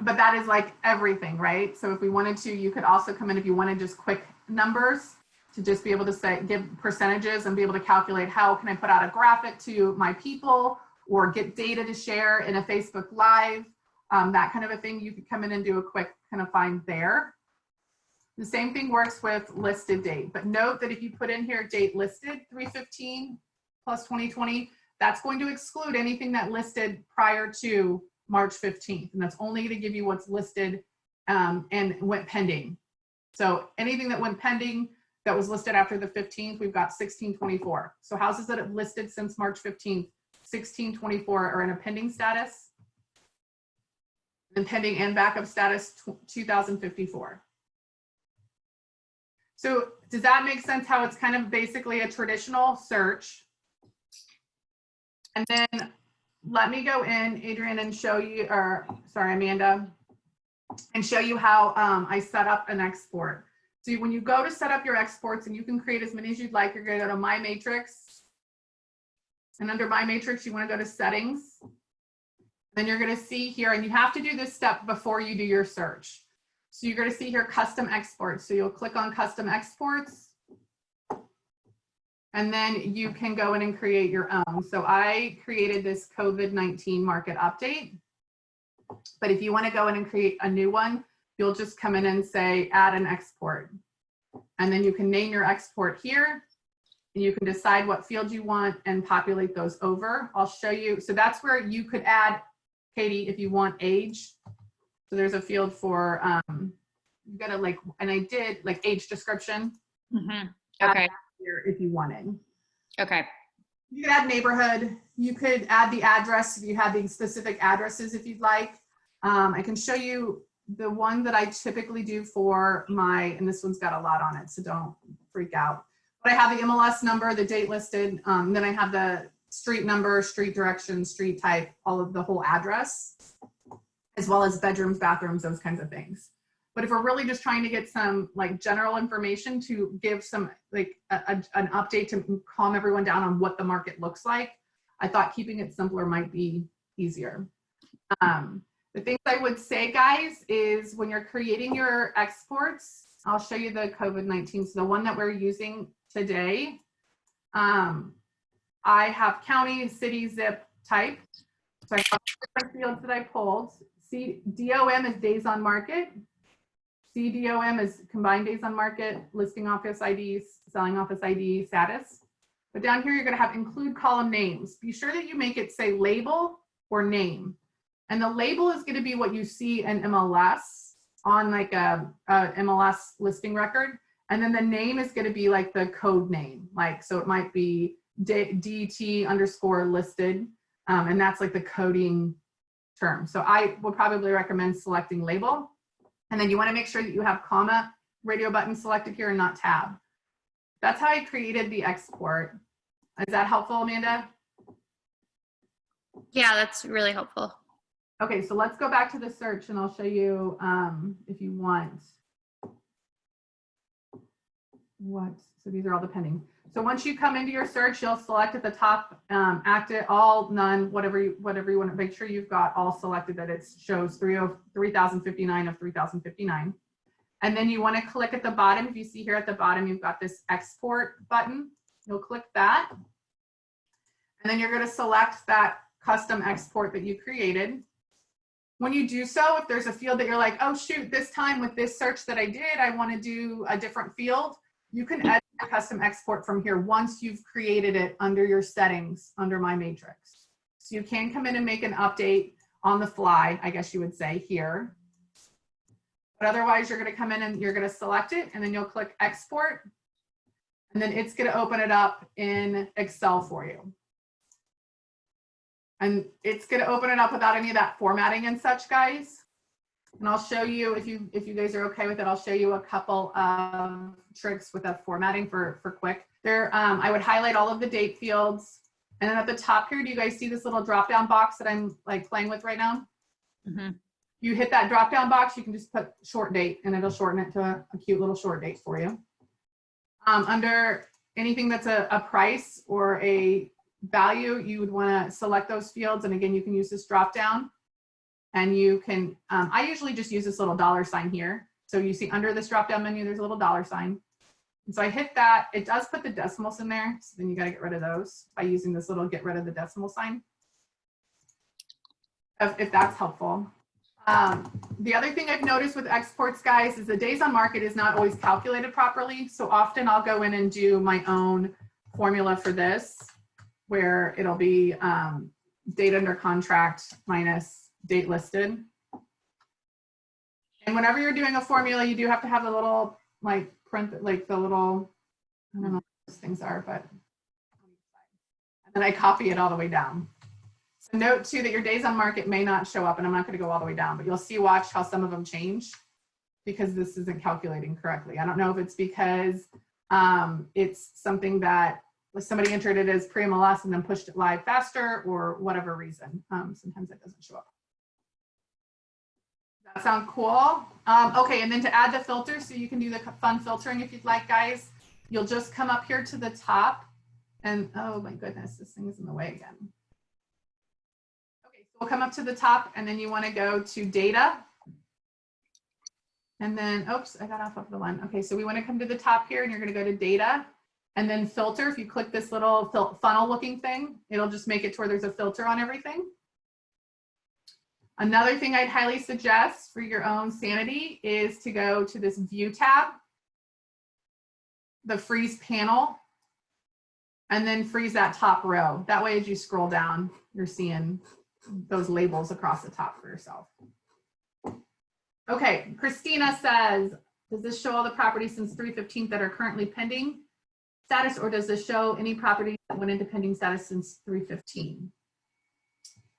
Speaker 2: but that is like everything, right? So if we wanted to, you could also come in if you wanted just quick numbers to just be able to give percentages and be able to calculate how can I put out a graphic to my people or get data to share in a Facebook Live. That kind of a thing, you could come in and do a quick kind of find there. The same thing works with listed date, but note that if you put in here date listed 3/15 plus 2020, that's going to exclude anything that listed prior to March 15th. And that's only to give you what's listed and went pending. So anything that went pending that was listed after the 15th, we've got 1624. So houses that have listed since March 15th, 1624 are in a pending status. And pending and backup status 2054. So does that make sense how it's kind of basically a traditional search? And then let me go in, Adrian, and show you, or sorry, Amanda, and show you how I set up an export. So when you go to set up your exports, and you can create as many as you'd like, you're going to go to My Matrix. And under My Matrix, you want to go to Settings. Then you're going to see here, and you have to do this step before you do your search. So you're going to see here custom exports. So you'll click on custom exports. And then you can go in and create your own. So I created this COVID-19 market update. But if you want to go in and create a new one, you'll just come in and say add an export. And then you can name your export here. And you can decide what field you want and populate those over. I'll show you. So that's where you could add, Katie, if you want age. So there's a field for, you gotta like, and I did like age description.
Speaker 1: Okay.
Speaker 2: Here if you wanted.
Speaker 1: Okay.
Speaker 2: You could add neighborhood. You could add the address if you had the specific addresses if you'd like. I can show you the one that I typically do for my, and this one's got a lot on it, so don't freak out. But I have the MLS number, the date listed, then I have the street number, street direction, street type, all of the whole address, as well as bedrooms, bathrooms, those kinds of things. But if we're really just trying to get some like general information to give some like an update to calm everyone down on what the market looks like, I thought keeping it simpler might be easier. The things I would say, guys, is when you're creating your exports, I'll show you the COVID-19. So the one that we're using today, I have county, city, zip, type. So I have different fields that I pulled. DOM is days on market. CDOM is combined days on market, listing office IDs, selling office ID, status. But down here, you're going to have include column names. Be sure that you make it say label or name. And the label is going to be what you see in MLS on like a MLS listing record. And then the name is going to be like the code name. Like, so it might be DT underscore listed. And that's like the coding term. So I would probably recommend selecting label. And then you want to make sure that you have comma radio button selected here and not tab. That's how I created the export. Is that helpful, Amanda?
Speaker 9: Yeah, that's really helpful.
Speaker 2: Okay, so let's go back to the search and I'll show you if you want what. So these are all the pending. So once you come into your search, you'll select at the top, active, all, none, whatever you want to make sure you've got all selected, that it shows 3,059 of 3,059. And then you want to click at the bottom. If you see here at the bottom, you've got this export button. You'll click that. And then you're going to select that custom export that you created. When you do so, if there's a field that you're like, oh shoot, this time with this search that I did, I want to do a different field, you can edit the custom export from here once you've created it under your settings, under My Matrix. So you can come in and make an update on the fly, I guess you would say here. But otherwise, you're going to come in and you're going to select it, and then you'll click export, and then it's going to open it up in Excel for you. And it's going to open it up without any of that formatting and such, guys. And I'll show you, if you guys are okay with it, I'll show you a couple of tricks with that formatting for quick. There, I would highlight all of the date fields. And then at the top here, do you guys see this little drop-down box that I'm like playing with right now?
Speaker 1: Mm-hmm.
Speaker 2: You hit that drop-down box, you can just put short date and it'll shorten it to a cute little short date for you. Under anything that's a price or a value, you would want to select those fields. And again, you can use this drop-down. And you can, I usually just use this little $sign here. So you see under this drop down menu, there's a little $sign. And so I hit that, it does put the decimals in there. So then you got to get rid of those by using this little get rid of the decimal sign. If that's helpful. The other thing I've noticed with exports, guys, is the days on market is not always calculated properly. So often I'll go in and do my own formula for this, where it'll be date under contract minus date listed. And whenever you're doing a formula, you do have to have a little like print, like the little, I don't know what those things are, but and then I copy it all the way down. So note too that your days on market may not show up, and I'm not going to go all the way down, but you'll see, watch how some of them change because this isn't calculating correctly. I don't know if it's because it's something that somebody entered it as pre-MLS and then pushed it live faster or whatever reason. Sometimes it doesn't show up. That sound cool? Okay, and then to add the filter, so you can do the fun filtering if you'd like, guys. You'll just come up here to the top, and oh my goodness, this thing is in the way again. Okay, so we'll come up to the top, and then you want to go to data, and then oops, I got off of the one. Okay, so we want to come to the top here, and you're going to go to data, and then filter. If you click this little funnel-looking thing, it'll just make it to where there's a filter on everything. Another thing I'd highly suggest for your own sanity is to go to this view tab, the freeze panel, and then freeze that top row. That way, as you scroll down, you're seeing those labels across the top for yourself. Okay, Christina says, does this show all the properties since 3/15 that are currently pending status, or does this show any properties that went into pending status since 3/15?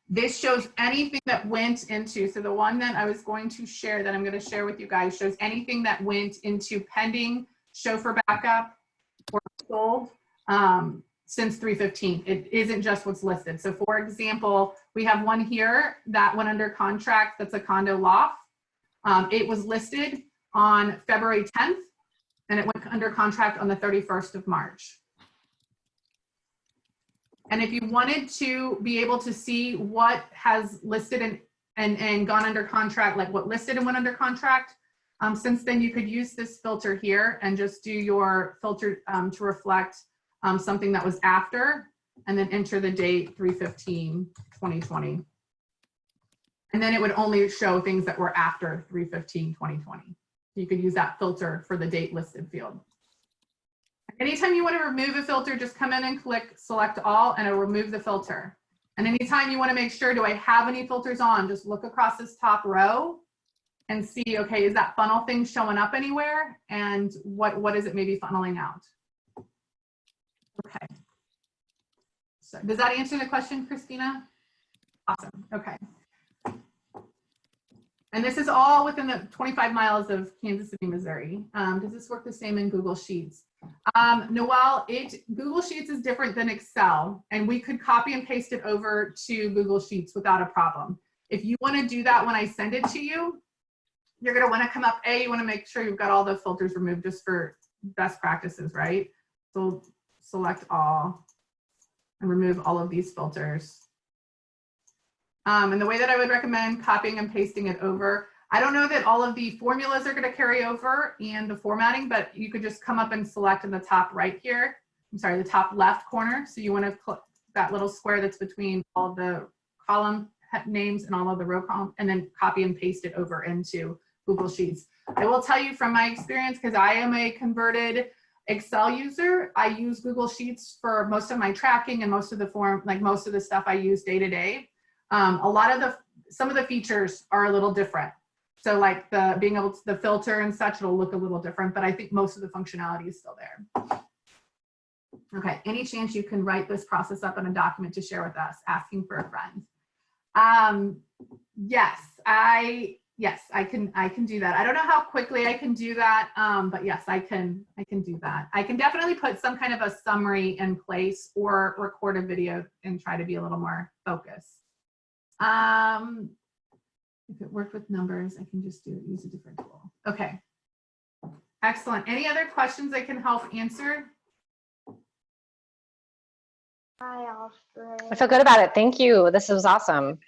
Speaker 2: This shows anything that went into, so the one that I was going to share that I'm going to share with you guys shows anything that went into pending, show for backup, or sold since 3/15. It isn't just what's listed. So for example, we have one here that went under contract that's a condo loft. It was listed on February 10th and it went under contract on the 31st of March. And if you wanted to be able to see what has listed and gone under contract, like what listed and went under contract, since then you could use this filter here and just do your filter to reflect something that was after, and then enter the date 3/15/2020. And then it would only show things that were after 3/15/2020. You could use that filter for the date listed field. Anytime you want to remove a filter, just come in and click select all and it'll remove the filter. And anytime you want to make sure, do I have any filters on, just look across this top row and see, okay, is that funnel thing showing up anywhere? And what is it maybe funneling out? Okay. So does that answer the question, Christina? Awesome. Okay. And this is all within the 25 miles of Kansas City, Missouri. Does this work the same in Google Sheets? Noelle, Google Sheets is different than Excel, and we could copy and paste it over to Google Sheets without a problem. If you want to do that when I send it to you, you're going to want to come up, you want to make sure you've got all the filters removed just for best practices, right? So select all and remove all of these filters. And the way that I would recommend copying and pasting it over, I don't know that all of the formulas are going to carry over and the formatting, but you could just come up and select in the top right here. I'm sorry, the top left corner. So you want to click that little square that's between all of the column names and all of the row column, and then copy and paste it over into Google Sheets. I will tell you from my experience, because I am a converted Excel user, I use Google Sheets for most of my tracking and most of the most of the stuff I use day to day. Some of the features are a little different. So like being able to the filter and such, it'll look a little different, but I think most of the functionality is still there. Okay, any chance you can write this process up in a document to share with us, asking for a friend? Yes, I can do that. I don't know how quickly I can do that, but yes, I can do that. I can definitely put some kind of a summary in place or record a video and try to be a little more focused. If it worked with numbers, I can just use a different tool. Okay, excellent. Any other questions I can help answer?
Speaker 7: I feel good about it. Thank you. This was awesome.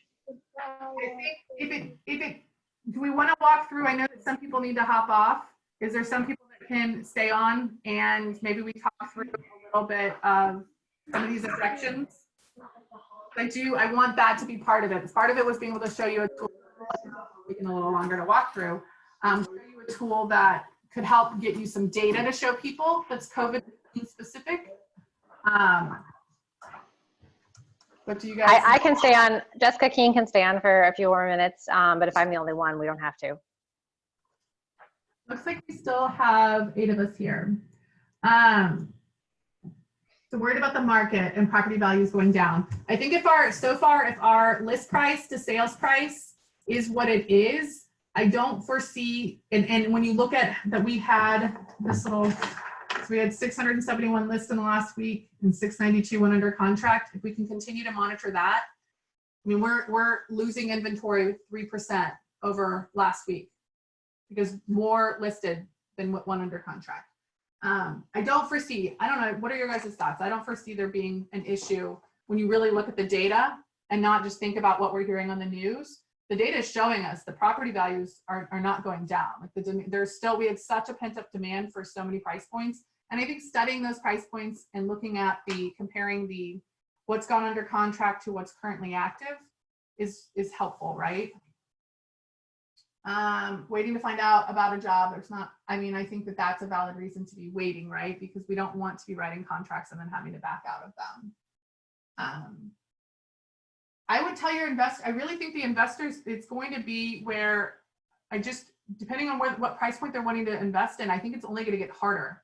Speaker 2: I think do we want to walk through? I know that some people need to hop off. Is there some people that can stay on and maybe we talk through a little bit of some of these objections? I want that to be part of it. Part of it was being able to show you a tool, taking a little longer to walk through, show you a tool that could help get you some data to show people that's COVID specific. What do you guys?
Speaker 7: I can stay on. Jessica Keene can stay on for a few more minutes, but if I'm the only one, we don't have to.
Speaker 2: Looks like we still have 8 of us here. So worried about the market and property values going down. I think if our list price to sales price is what it is, I don't foresee, and when you look at that, we had this little, so we had 671 lists in the last week and 692 went under contract. If we can continue to monitor that, I mean, we're losing inventory 3% over last week because more listed than what went under contract. I don't foresee, I don't know, what are your guys' thoughts? I don't foresee there being an issue when you really look at the data and not just think about what we're hearing on the news. The data is showing us the property values are not going down. Like we had such a pent up demand for so many price points. And I think studying those price points and looking at comparing what's gone under contract to what's currently active is helpful, right? Waiting to find out about a job. I think that's a valid reason to be waiting, right? Because we don't want to be writing contracts and then having to back out of them. I would tell your investor, I really think the investors, it's going to be where depending on what price point they're wanting to invest in, I think it's only going to get harder.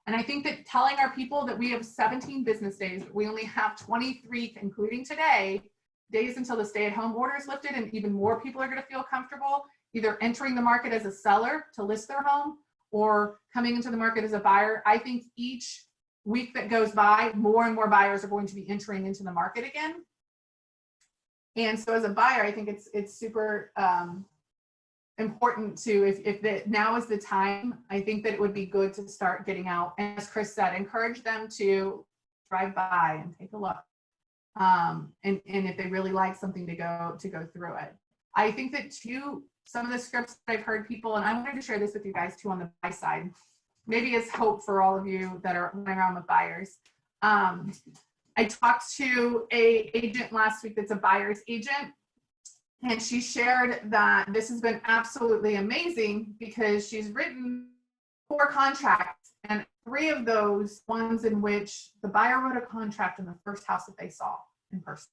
Speaker 2: And I think that telling our people that we have 17 business days, but we only have 23, including today, days until the stay-at-home order is lifted, and even more people are going to feel comfortable either entering the market as a seller to list their home or coming into the market as a buyer. I think each week that goes by, more and more buyers are going to be entering into the market again. And so as a buyer, I think it's super important to, if now is the time, I think that it would be good to start getting out. And as Chris said, encourage them to drive by and take a look. And if they really like something to go through it. I think that some of the scripts that I've heard people, and I wanted to share this with you guys too on the buy side, maybe as hope for all of you that are running around with buyers. I talked to an agent last week that's a buyer's agent, and she shared that this has been absolutely amazing because she's written 4 contracts, and 3 of those ones in which the buyer wrote a contract in the first house that they saw in person.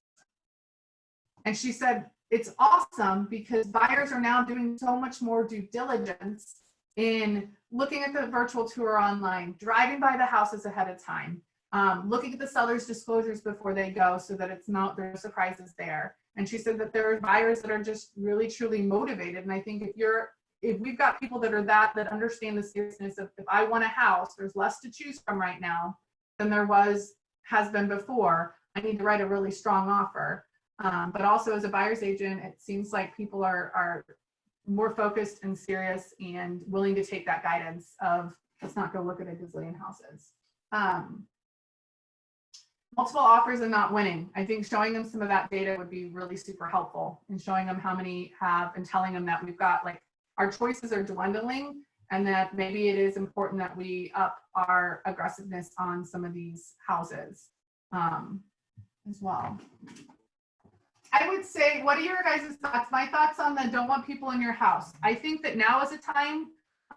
Speaker 2: And she said, it's awesome because buyers are now doing so much more due diligence in looking at the virtual tour online, driving by the houses ahead of time, looking at the seller's disclosures before they go so that there's no surprises there. And she said that there are buyers that are just really, truly motivated. And I think if we've got people that are that understand the seriousness of, if I want a house, there's less to choose from right now than there has been before. I need to write a really strong offer. But also as a buyer's agent, it seems like people are more focused and serious and willing to take that guidance of, let's not go look at a gazillion houses. Multiple offers and not winning. I think showing them some of that data would be really super helpful, and showing them how many have, and telling them that we've got, like, our choices are dwindling, and that maybe it is important that we up our aggressiveness on some of these houses as well. I would say, what are your guys' thoughts? My thoughts on the don't want people in your house. I think that now is a time,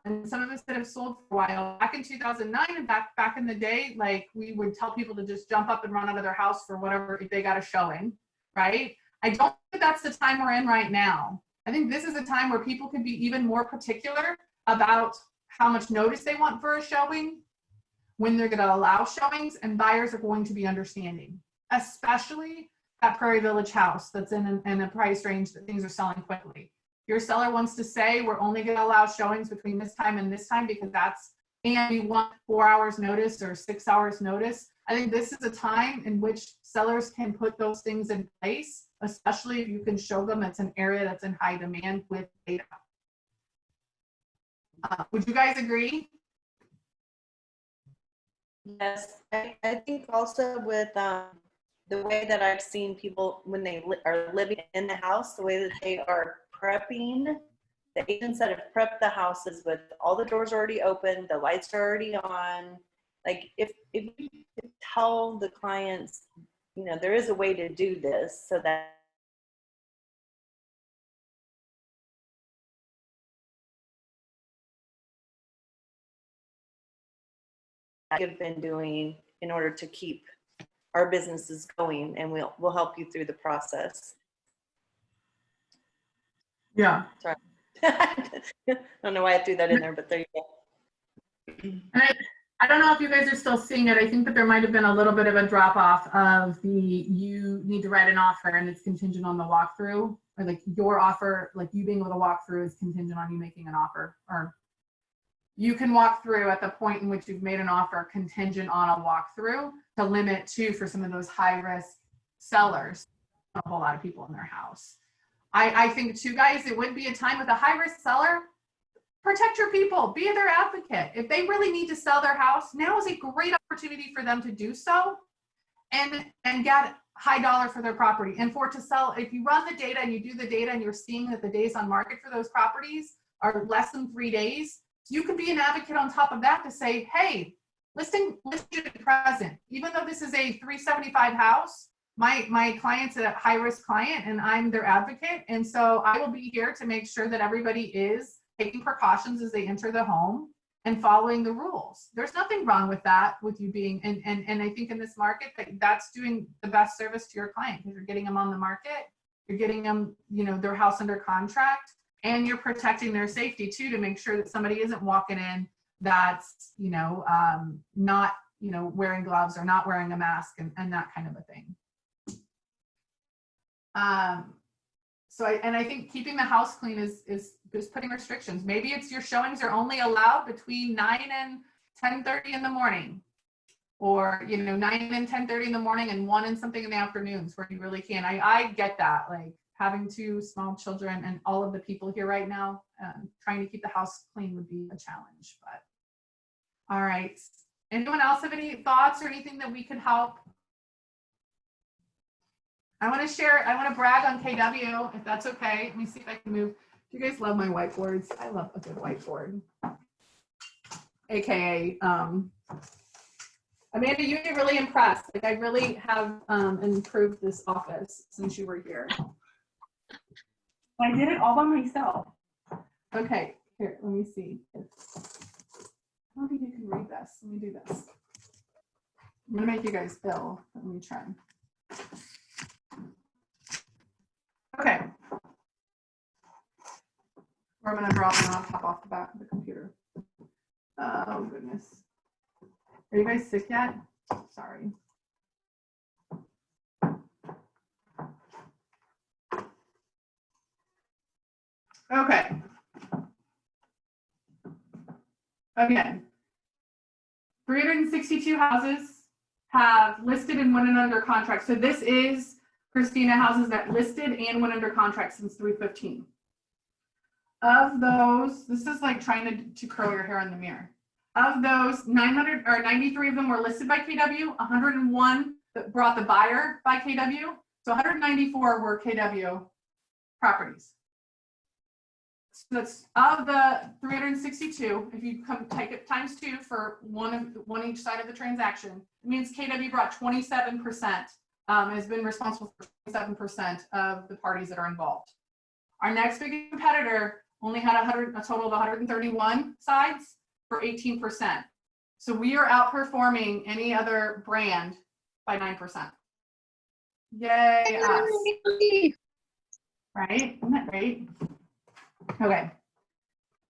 Speaker 2: and some of us that have sold for a while, back in 2009 and back in the day, like, we would tell people to just jump up and run out of their house for whatever, if they got a showing, right? I don't think that's the time we're in right now. I think this is a time where people can be even more particular about how much notice they want for a showing, when they're going to allow showings, and buyers are going to be understanding, especially that Prairie Village house that's in a price range that things are selling quickly. Your seller wants to say, we're only going to allow showings between this time and this time because and we want 4 hours notice or 6 hours notice. I think this is a time in which sellers can put those things in place, especially if you can show them it's an area that's in high demand with data. Would you guys agree?
Speaker 3: Yes, I think also with the way that I've seen people when they are living in the house, the way that they are prepping, the agents that have prepped the houses with all the doors already open, the lights are already on. Like, if you tell the clients, you know, there is a way to do this so that I've been doing in order to keep our businesses going, and we'll help you through the process.
Speaker 2: Yeah.
Speaker 3: Sorry. I don't know why I threw that in there, but there you go.
Speaker 2: And I don't know if you guys are still seeing it. I think that there might have been a little bit of a drop off of you need to write an offer and it's contingent on the walkthrough, or like your offer, like you being able to walk through is contingent on you making an offer, or you can walk through at the point in which you've made an offer contingent on a walkthrough, to limit too for some of those high risk sellers, a whole lot of people in their house. I think too, guys, it would be a time with a high risk seller. Protect your people, be their advocate. If they really need to sell their house, now is a great opportunity for them to do so and get high dollar for their property. And for it to sell, if you run the data and you do the data and you're seeing that the days on market for those properties are less than 3 days, you can be an advocate on top of that to say, hey, listing present, even though this is a 375 house, my client's a high risk client and I'm their advocate. And so I will be here to make sure that everybody is taking precautions as they enter the home and following the rules. There's nothing wrong with that, with you being, and I think in this market that's doing the best service to your client, because you're getting them on the market, you're getting them, you know, their house under contract, and you're protecting their safety too, to make sure that somebody isn't walking in that's, you know, not, you know, wearing gloves or not wearing a mask and that kind of a thing. So I think keeping the house clean is putting restrictions. Maybe it's your showings are only allowed between 9 and 10:30 in the morning, or, you know, 9 and 10:30 in the morning and 1 and something in the afternoons where you really can. I get that, like having 2 small children and all of the people here right now, trying to keep the house clean would be a challenge. But all right, anyone else have any thoughts or anything that we could help? I want to brag on KW, if that's okay. Let me see if I can move. You guys love my whiteboards. I love a good whiteboard. AKA, Amanda, you'd be really impressed. Like, I really have improved this office since you were here. I did it all by myself. Okay, here, let me see. I don't think you can read this. Let me do this. I'm gonna make you guys ill. Let me try. Okay. Or I'm gonna drop it and I'll pop off the back of the computer. Oh goodness. Are you guys sick yet? Sorry. Okay. Again, 362 houses have listed and went in under contract. So this is Christina houses that listed and went under contract since 3/15. Of those, this is like trying to curl your hair in the mirror. Of those, 93 of them were listed by KW, 101 that brought the buyer by KW. So 194 were KW properties. So that's of the 362, if you come take it times 2 for one each side of the transaction, it means KW brought 27%, has been responsible for 27% of the parties that are involved. Our next big competitor only had a total of 131 sides for 18%. So we are outperforming any other brand by 9%. Yay us. Right? Isn't that great? Okay.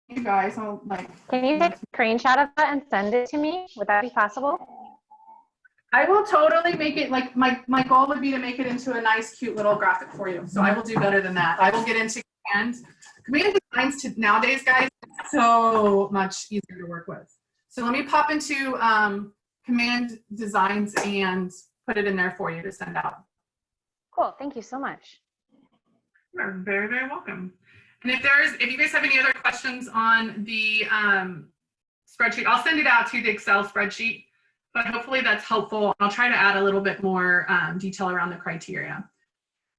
Speaker 2: You guys, I'll
Speaker 7: Can you take a screenshot of that and send it to me? Would that be possible?
Speaker 2: I will totally make it like my goal would be to make it into a nice, cute little graphic for you. So I will do better than that. I will get into command designs nowadays, guys, so much easier to work with. So let me pop into command designs and put it in there for you to send out.
Speaker 7: Cool. Thank you so much.
Speaker 2: You're very, very welcome. And if you guys have any other questions on the spreadsheet, I'll send it out to the Excel spreadsheet, but hopefully that's helpful. I'll try to add a little bit more detail around the criteria.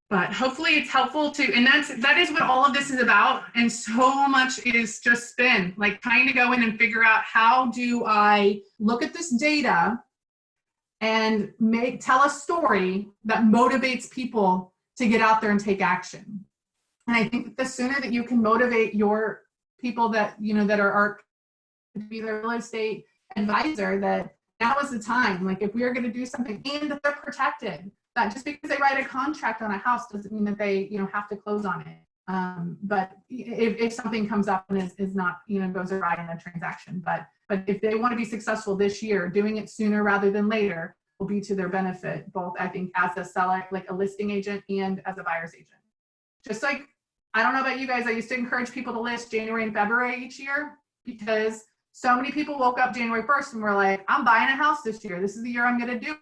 Speaker 2: But hopefully it's helpful to, and that is what all of this is about. And so much is just spin, like trying to go in and figure out how do I look at this data and tell a story that motivates people to get out there and take action. And I think that the sooner that you can motivate your people that, that are to be their real estate advisor, that now is the time. Like if we are going to do something and that they're protected, that just because they write a contract on a house doesn't mean that they, have to close on it. But if something comes up and is not, goes awry in a transaction, but if they want to be successful this year, doing it sooner rather than later will be to their benefit, both I think as a seller, like a listing agent, and as a buyer's agent. Just like, I don't know about you guys, I used to encourage people to list January and February each year because so many people woke up January 1st and were like, I'm buying a house this year. This is the year I'm going to do it.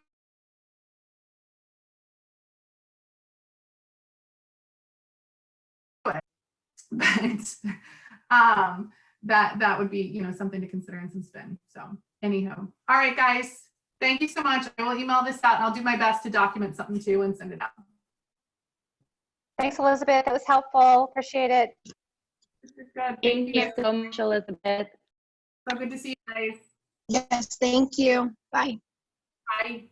Speaker 2: But that would be, something to consider and some spin. So anyhow, all right, guys, thank you so much. I will email this out and I'll do my best to document something too and send it out.
Speaker 7: Thanks, Elizabeth. It was helpful. Appreciate it.
Speaker 2: This is good.
Speaker 9: Thank you so much, Elizabeth.
Speaker 2: So good to see you guys.
Speaker 8: Yes, thank you. Bye.
Speaker 2: Bye.